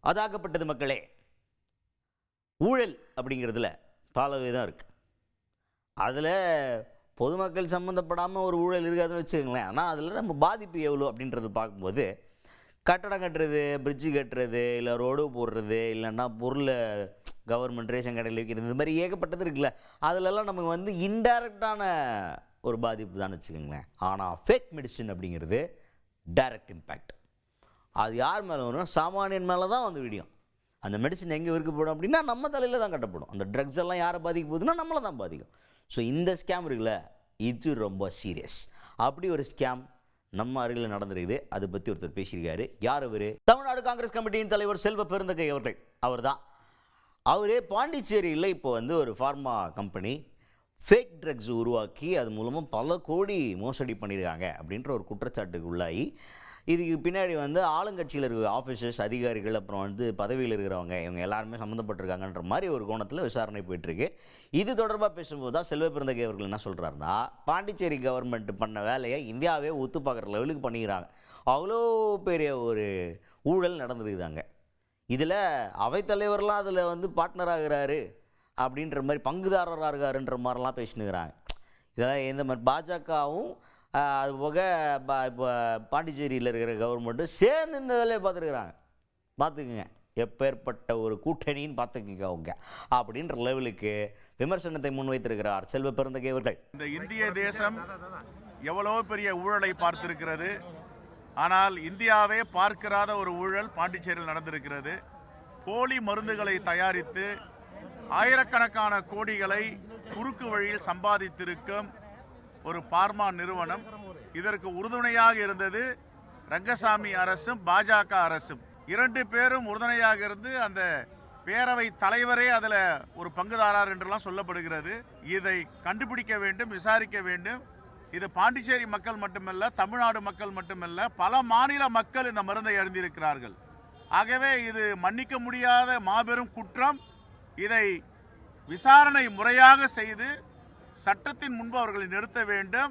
அதாகப்பட்டது மக்களே. ஊழல் அப்படிங்கிறதுல பல விதம் இருக்குது. அதில் பொதுமக்கள் சம்மந்தப்படாமல் ஒரு ஊழல் இருக்காதுன்னு வச்சுக்கோங்களேன். ஆனால் அதில் நம்ம பாதிப்பு எவ்வளோ அப்படின்றது பார்க்கும்போது, கட்டடம் கட்டுறது, பிரிட்ஜு கட்டுறது, இல்லை ரோடு போடுறது, இல்லைன்னா பொருளை கவர்மெண்ட் ரேஷன் கடையில் வைக்கிறது, இது மாதிரி ஏகப்பட்டது இருக்குல்ல. அதிலெல்லாம் நமக்கு இன்டைரக்டான ஒரு பாதிப்பு தான் வச்சுக்கோங்களேன். ஆனால் ஃபேக் மெடிசின் அப்படிங்கிறது டைரக்ட் இம்பேக்ட். அது யார் மேலே வரும்? சாமானியன் மேலே தான் விடியும். அந்த மெடிசன் எங்கே விற்கப்படும் அப்படின்னா நம்ம தலையில் தான் கட்டப்படும். அந்த ட்ரக்ஸ் எல்லாம் யாரை பாதிக்க போகுதுன்னா நம்மளை தான் பாதிக்கும். ஸோ இந்த ஸ்கேம் இருக்குல்ல, இது ரொம்ப சீரியஸ். அப்படி ஒரு ஸ்கேம் நம்ம அருகில் நடந்திருக்குது. அதை பற்றி ஒருத்தர் பேசியிருக்காரு. யார் அவர்? தமிழ்நாடு காங்கிரஸ் கமிட்டியின் தலைவர் செல்வ பெருந்தகை அவர்கள். அவர் தான். அவரே பாண்டிச்சேரியில் இப்போ ஒரு ஃபார்மா கம்பெனி ஃபேக் ட்ரக்ஸ் உருவாக்கி அது மூலமாக பல கோடி மோசடி பண்ணியிருக்காங்க அப்படின்ற ஒரு குற்றச்சாட்டுக்கு உள்ளாகி, இதுக்கு பின்னாடி ஆளுங்கட்சியில் இருக்கிற ஆஃபீஸர்ஸ், அதிகாரிகள், அப்புறம் பதவியில் இருக்கிறவங்க, இவங்க எல்லாருமே சம்மந்தப்பட்டிருக்காங்கன்ற மாதிரி ஒரு கோணத்தில் விசாரணை போயிட்டுருக்கு. இது தொடர்பாக பேசும்போது தான் செல்வ பெருந்தகை அவர்கள் என்ன சொல்கிறாருன்னா, பாண்டிச்சேரி கவர்மெண்ட் பண்ண வேலையை இந்தியாவே ஒத்து பார்க்குற லெவலுக்கு பண்ணிக்கிறாங்க. அவ்வளோ பெரிய ஒரு ஊழல் நடந்துருக்குதாங்க. இதில் அவைத்தலைவர்லாம் அதில் பார்ட்னர் ஆகிறாரு அப்படின்ற மாதிரி, பங்குதாரராக இருக்காருன்ற மாதிரிலாம் பேசினுக்கிறாங்க. இதெல்லாம் எந்த மாதிரி பாஜகவும் அது போக இப்போ பாண்டிச்சேரியில் இருக்கிற கவர்மெண்ட்டும் சேர்ந்து இந்த வேலையை பார்த்துருக்குறாங்க. பார்த்துக்குங்க, எப்பேற்பட்ட ஒரு கூட்டணின்னு பார்த்துக்குங்க அவங்க அப்படின்ற லெவலுக்கு விமர்சனத்தை முன்வைத்திருக்கிறார் செல்வ பெருந்தகை அவர்கள். இந்த இந்திய தேசம் எவ்வளோ பெரிய ஊழலை பார்த்திருக்கிறது. ஆனால் இந்தியாவே பார்க்காத ஒரு ஊழல் பாண்டிச்சேரியில் நடந்திருக்கிறது. போலி மருந்துகளை தயாரித்து ஆயிரக்கணக்கான கோடிகளை குறுக்கு வழியில் சம்பாதித்திருக்கும் ஒரு பார்மா நிறுவனம். இதற்கு உறுதுணையாக இருந்தது ரங்கசாமி அரசும் பாஜக அரசும். 2 பேரும் உறுதுணையாக இருந்து அந்த பேரவை தலைவரே அதில் ஒரு பங்குதாரர் என்றெல்லாம் சொல்லப்படுகிறது. இதை கண்டுபிடிக்க வேண்டும், விசாரிக்க வேண்டும். இது பாண்டிச்சேரி மக்கள் மட்டுமல்ல, தமிழ்நாடு மக்கள் மட்டுமல்ல, பல மாநில மக்கள் இந்த மருந்தை அருந்திருக்கிறார்கள். ஆகவே இது மன்னிக்க முடியாத மாபெரும் குற்றம். இதை விசாரணை முறையாக செய்து சட்டத்தின் முன்பு அவர்களை நிறுத்த வேண்டும்.